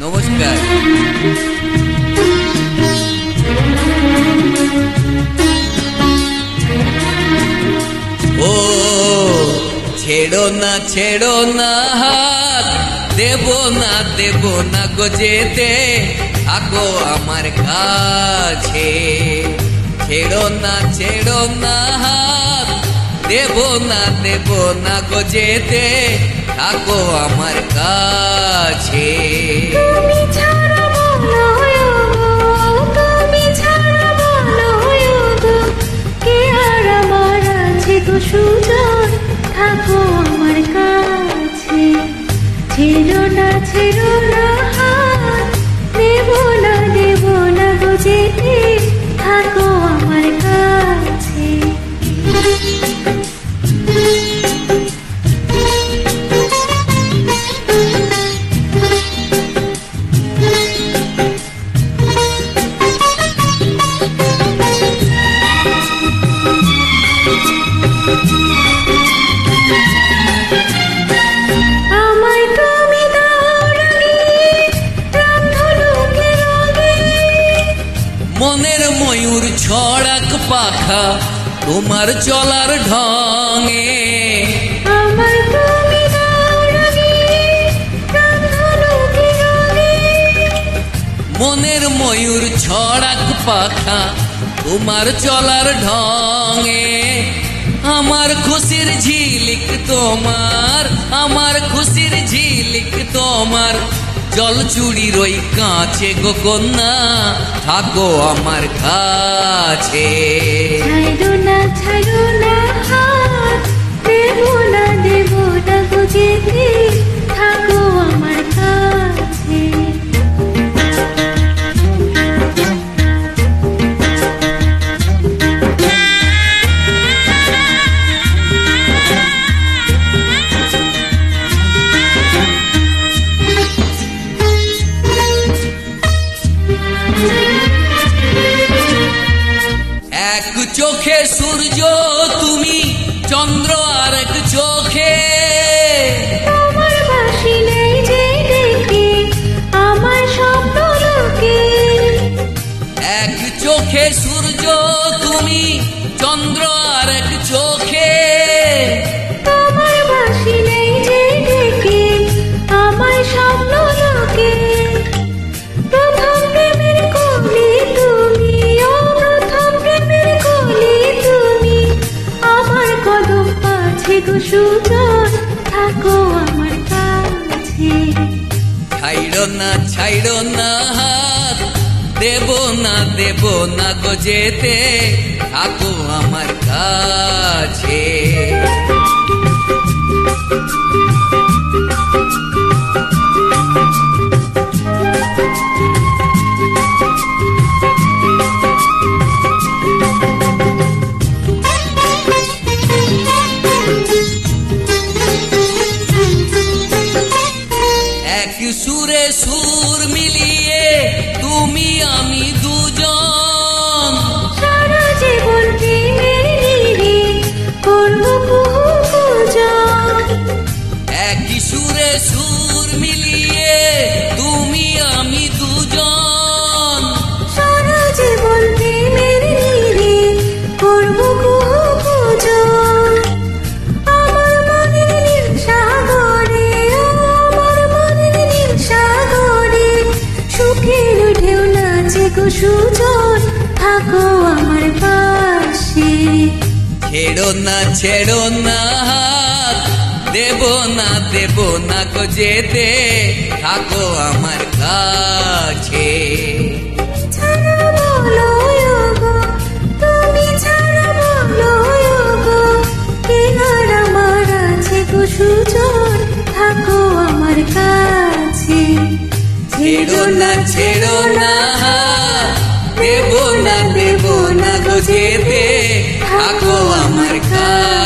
নমস্কার। ও ছেড়ো না হাত, দেব না গো যেতে, থাকো আমার কাছে। ছেড়ো না হাত, দেব না গো যেতে, থাকো আমার কাছে। তুমি ছাড়া বলো তুমি ছাড়া বলো কে আর আমার আছে গো সুজন, থাকো আমার কাছে। ছেড়ো না হাত, দেব না গো যেতে, থাকো আমার কাছে। মনের ময়ূর ছড়াক পাখা তোমার চলার ঢঙে, আমার তুমি দাও রাঙে রঙে। মনের ময়ূর ছড়াক পাখা তোমার চলার ঢঙে। আমার খুশির ঝিলিক তোমার, আমার খুশির ঝিলিক তোমার, জল চুড়ির ওই কাছে গো কন্যা, থাকো আমার কাছে। ছাড়ো না হাত, দেব না গো যেতে, থাকো আমার কাছে। এক চোখে সূর্য তুমি, চন্দ্র আর এক চোখে, তোমার বাঁশি নেই যে দেখে আমার স্বপ্ন লোকে। এক চোখে সূর্য তুমি, চন্দ্র আর এক চোখে, তোমার বাঁশি নেই যে দেখে আমার স্বপ্ন লোকে। প্রথম প্রেমের কলি তুমি, ও প্রথম প্রেমের কলি তুমি, আমার কদম পাছে গো সুজন, থাকো আমার কাছে। ছাইড়ো না হাত, দেব না গো যেতে, থাকো আমার কাছে। এক সুরে সুর মিলিয়ে তুমি আমি দুজন, সারা জীবন প্রেমের নীড়ে করবো পূজন। এক সুরে সুর মিলিয়ে তুমি আমি দুজন, সারা জীবন প্রেমের নীড়ে করবো পূজন। আমার মনের নীল সাগরে, আমার মনের নীল সাগরে, সুখের ঢেউ নাচে গো সুজন, থাকো আমার পাশে। ছেড়ো না হাত, দেব না গো যেতে, থাকো আমার কাছে। ছাড়া বলো গো, তুমি ছাড়া বলো গো, কে আর আমার আছে গো সুজন, থাকো আমার কাছে। ছেড়ো না হাত, দেব না গো যেতে, থাকো আমার কাছে।